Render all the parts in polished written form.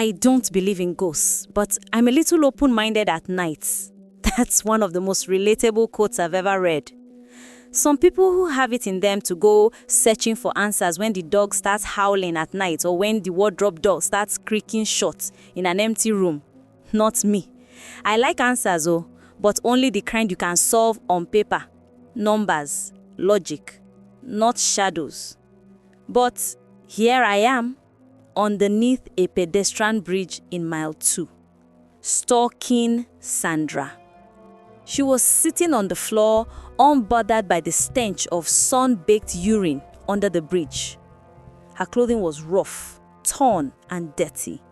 I don't believe in ghosts, but I'm a little open-minded at night. That's one of the most relatable quotes I've ever read. Some people who have it in them to go searching for answers when the dog starts howling at night or when the wardrobe door starts creaking shut in an empty room. Not me. I like answers, but only the kind you can solve on paper. Numbers, logic, not shadows. But here I am, underneath a pedestrian bridge in mile 2, stalking Sandra. She was sitting on the floor, unbothered by the stench of sun-baked urine under the bridge. Her clothing was rough, torn, and dirty.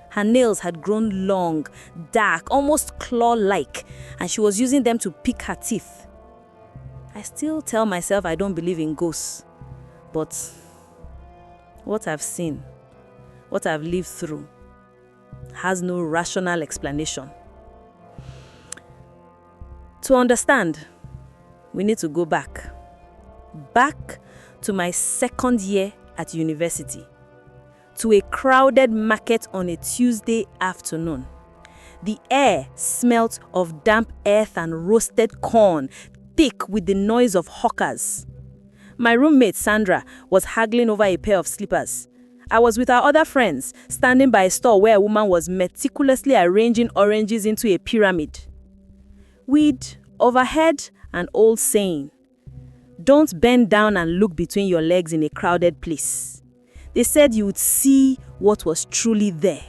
Her nails had grown long, dark, almost claw-like, and she was using them to pick her teeth. I still tell myself I don't believe in ghosts, but what I've seen, what I've lived through, has no rational explanation. To understand, we need to go back to my second year at university, to a crowded market on a Tuesday afternoon. The air smelt of damp earth and roasted corn, thick with the noise of hawkers. My roommate Sandra was haggling over a pair of slippers. I was with our other friends, standing by a store where a woman was meticulously arranging oranges into a pyramid. We'd overheard an old saying, "Don't bend down and look between your legs in a crowded place." They said you would see what was truly there,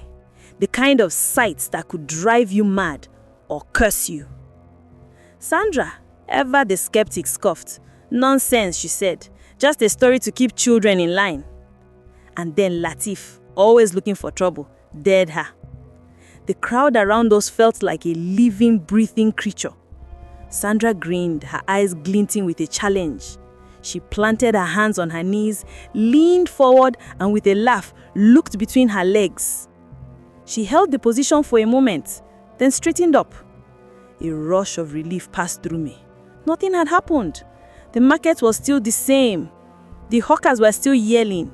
the kind of sights that could drive you mad or curse you. Sandra, ever the skeptic, scoffed. "Nonsense," she said. "Just a story to keep children in line." And then Latif, always looking for trouble, dared her. The crowd around us felt like a living, breathing creature. Sandra grinned, her eyes glinting with a challenge. She planted her hands on her knees, leaned forward, and with a laugh, looked between her legs. She held the position for a moment, then straightened up. A rush of relief passed through me. Nothing had happened. The market was still the same. The hawkers were still yelling.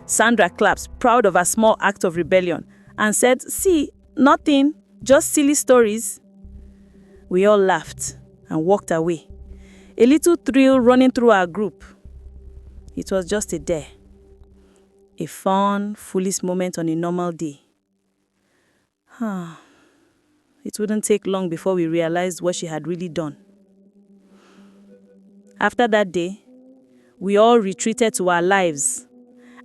Sandra clapped, proud of her small act of rebellion, and said, "See, nothing, just silly stories." We all laughed and walked away, a little thrill running through our group. It was just a dare. A fun, foolish moment on a normal day. It wouldn't take long before we realized what she had really done. After that day, we all retreated to our lives,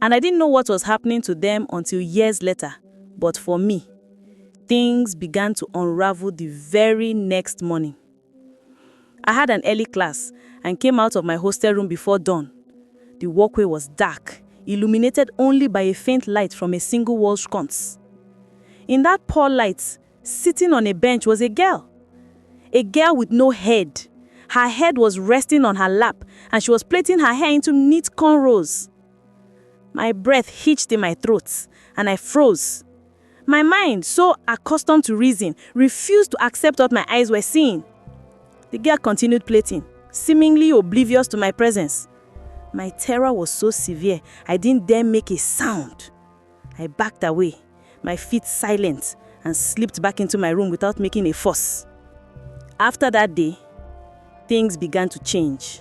and I didn't know what was happening to them until years later. But for me, things began to unravel the very next morning. I had an early class and came out of my hostel room before dawn. The walkway was dark, illuminated only by a faint light from a single wall sconce. In that poor light, sitting on a bench was a girl. A girl with no head. Her head was resting on her lap, and she was plaiting her hair into neat cornrows. My breath hitched in my throat, and I froze. My mind, so accustomed to reason, refused to accept what my eyes were seeing. The girl continued plaiting, seemingly oblivious to my presence. My terror was so severe, I didn't dare make a sound. I backed away, my feet silent, and slipped back into my room without making a fuss. After that day, things began to change.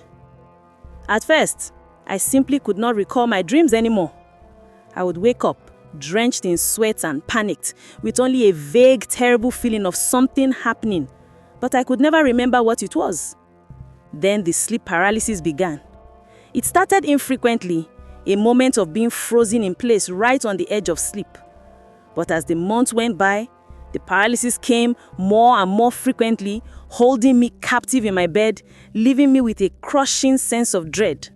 At first, I simply could not recall my dreams anymore. I would wake up, drenched in sweat and panicked, with only a vague, terrible feeling of something happening, but I could never remember what it was. Then the sleep paralysis began. It started infrequently, a moment of being frozen in place right on the edge of sleep. But as the months went by, the paralysis came more and more frequently, holding me captive in my bed, leaving me with a crushing sense of dread.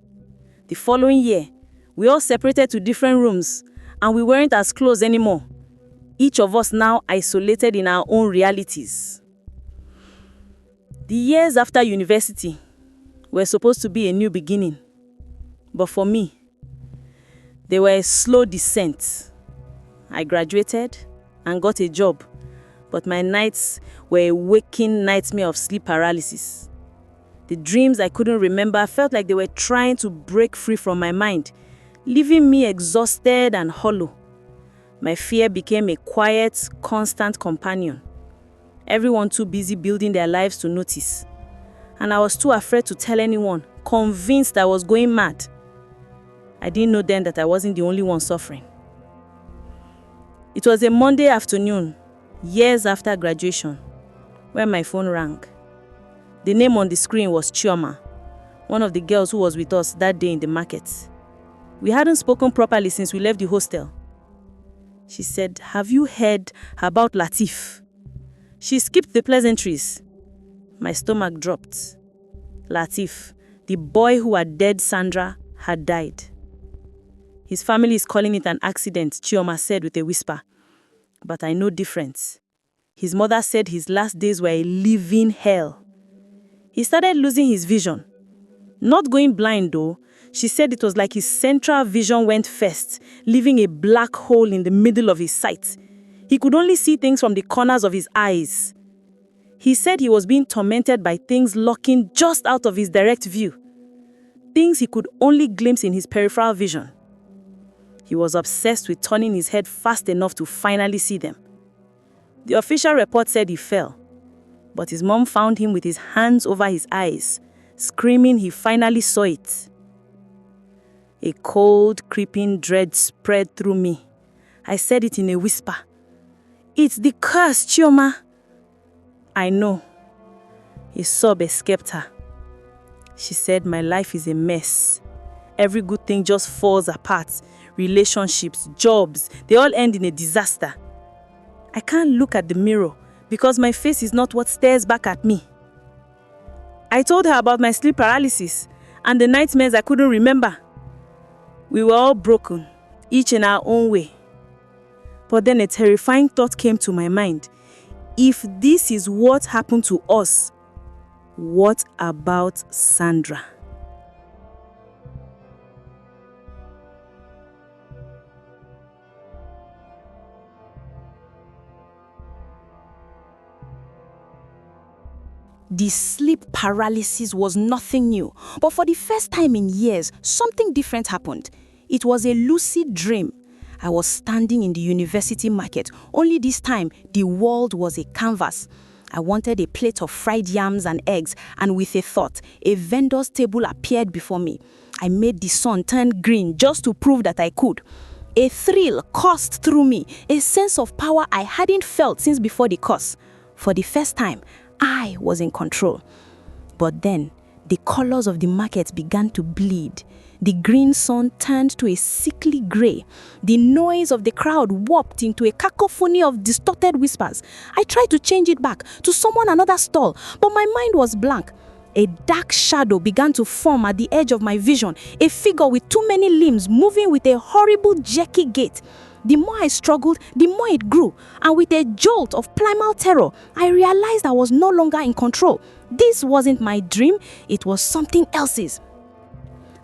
The following year, we all separated to different rooms, and we weren't as close anymore, each of us now isolated in our own realities. The years after university were supposed to be a new beginning, but for me, they were a slow descent. I graduated and got a job, but my nights were a waking nightmare of sleep paralysis. The dreams I couldn't remember felt like they were trying to break free from my mind, leaving me exhausted and hollow. My fear became a quiet, constant companion. Everyone too busy building their lives to notice. And I was too afraid to tell anyone, convinced I was going mad. I didn't know then that I wasn't the only one suffering. It was a Monday afternoon, years after graduation, when my phone rang. The name on the screen was Chioma, one of the girls who was with us that day in the market. We hadn't spoken properly since we left the hostel. She said, "Have you heard about Latif?" She skipped the pleasantries. My stomach dropped. Latif, the boy who had dead Sandra, had died. His family is calling it an accident, Chioma said with a whisper. But I know different. His mother said his last days were a living hell. He started losing his vision. Not going blind though. She said it was like his central vision went first, leaving a black hole in the middle of his sight. He could only see things from the corners of his eyes. He said he was being tormented by things lurking just out of his direct view. Things he could only glimpse in his peripheral vision. He was obsessed with turning his head fast enough to finally see them. The official report said he fell, but his mom found him with his hands over his eyes, screaming he finally saw it. A cold, creeping dread spread through me. I said it in a whisper. "It's the curse, Chioma." "I know." A sob escaped her. She said, "My life is a mess. Every good thing just falls apart. Relationships, jobs, they all end in a disaster. I can't look at the mirror because my face is not what stares back at me." I told her about my sleep paralysis and the nightmares I couldn't remember. We were all broken, each in our own way. But then a terrifying thought came to my mind. If this is what happened to us, what about Sandra? The sleep paralysis was nothing new, but for the first time in years, something different happened. It was a lucid dream. I was standing in the university market, only this time the world was a canvas. I wanted a plate of fried yams and eggs, and with a thought, a vendor's table appeared before me. I made the sun turn green just to prove that I could. A thrill coursed through me, a sense of power I hadn't felt since before the course. For the first time, I was in control. But then, the colors of the market began to bleed. The green sun turned to a sickly gray. The noise of the crowd warped into a cacophony of distorted whispers. I tried to change it back to summon another stall, but my mind was blank. A dark shadow began to form at the edge of my vision, a figure with too many limbs moving with a horrible jerky gait. The more I struggled, the more it grew, and with a jolt of primal terror, I realized I was no longer in control. This wasn't my dream, it was something else's.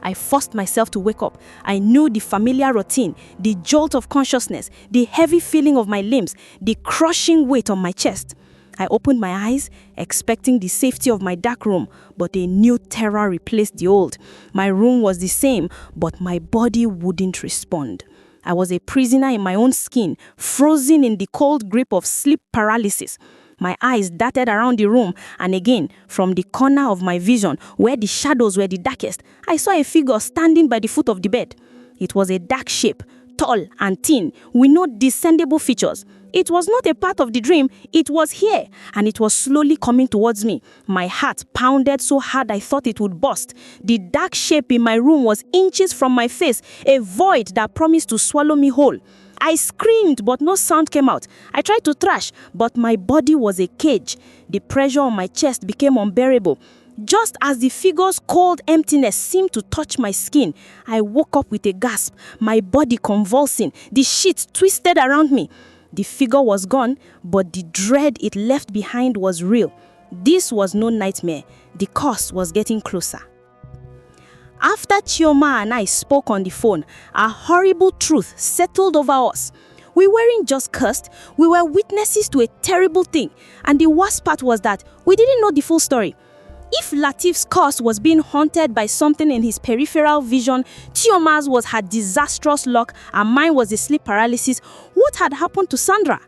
I forced myself to wake up. I knew the familiar routine, the jolt of consciousness, the heavy feeling of my limbs, the crushing weight on my chest. I opened my eyes, expecting the safety of my dark room, but a new terror replaced the old. My room was the same, but my body wouldn't respond. I was a prisoner in my own skin, frozen in the cold grip of sleep paralysis. My eyes darted around the room, and again, from the corner of my vision, where the shadows were the darkest, I saw a figure standing by the foot of the bed. It was a dark shape, tall and thin, with no descendable features. It was not a part of the dream, it was here, and it was slowly coming towards me. My heart pounded so hard I thought it would burst. The dark shape in my room was inches from my face, a void that promised to swallow me whole. I screamed, but no sound came out. I tried to thrash, but my body was a cage. The pressure on my chest became unbearable. Just as the figure's cold emptiness seemed to touch my skin, I woke up with a gasp, my body convulsing, the sheets twisted around me. The figure was gone, but the dread it left behind was real. This was no nightmare. The curse was getting closer. After Chioma and I spoke on the phone, a horrible truth settled over us. We weren't just cursed, we were witnesses to a terrible thing. And the worst part was that we didn't know the full story. If Latif's curse was being haunted by something in his peripheral vision, Chioma's was her disastrous luck, and mine was the sleep paralysis, What had happened to Sandra?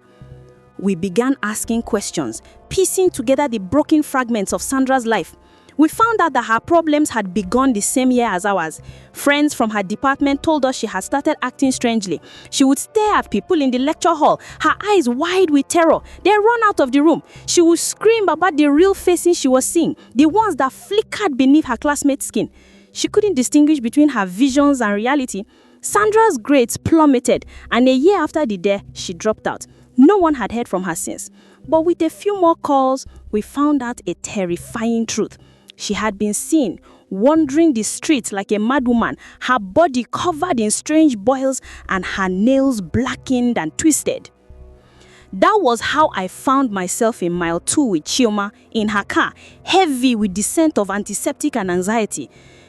We began asking questions, piecing together the broken fragments of Sandra's life. We found out that her problems had begun the same year as ours. Friends from her department told us she had started acting strangely. She would stare at people in the lecture hall, her eyes wide with terror, then run out of the room. She would scream about the real faces she was seeing, the ones that flickered beneath her classmates' skin. She couldn't distinguish between her visions and reality. Sandra's grades plummeted, and a year after the day, she dropped out. No one had heard from her since. But with a few more calls, we found out a terrifying truth. She had been seen wandering the streets like a madwoman, her body covered in strange boils and her nails blackened and twisted. That was how I found myself in mile 2 with Chioma in her car, heavy with the scent of antiseptic and anxiety.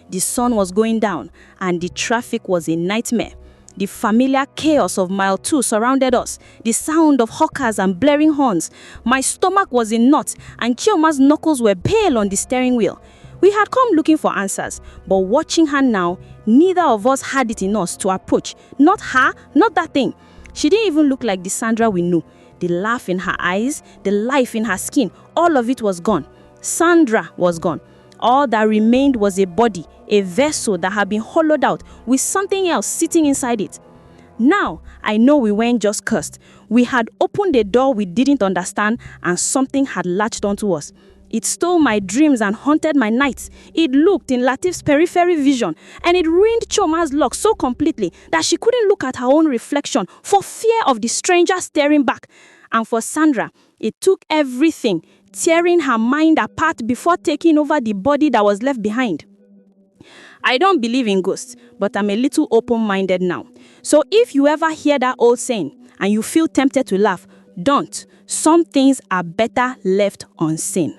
The sun was going down and the traffic was a nightmare. The familiar chaos of mile 2 surrounded us, the sound of hawkers and blaring horns. My stomach was in knots and Chioma's knuckles were pale on the steering wheel. We had come looking for answers, but watching her now, neither of us had it in us to approach. Not her, not that thing. She didn't even look like the Sandra we knew. The laugh in her eyes, the life in her skin, all of it was gone. Sandra was gone. All that remained was a body, a vessel that had been hollowed out with something else sitting inside it. Now, I know we weren't just cursed. We had opened a door we didn't understand and something had latched onto us. It stole my dreams and haunted my nights. It looked in Latif's periphery vision and it ruined Choma's luck so completely that she couldn't look at her own reflection for fear of the stranger staring back. And for Sandra, it took everything, tearing her mind apart before taking over the body that was left behind. I don't believe in ghosts, but I'm a little open-minded now. So if you ever hear that old saying and you feel tempted to laugh, don't. Some things are better left unseen.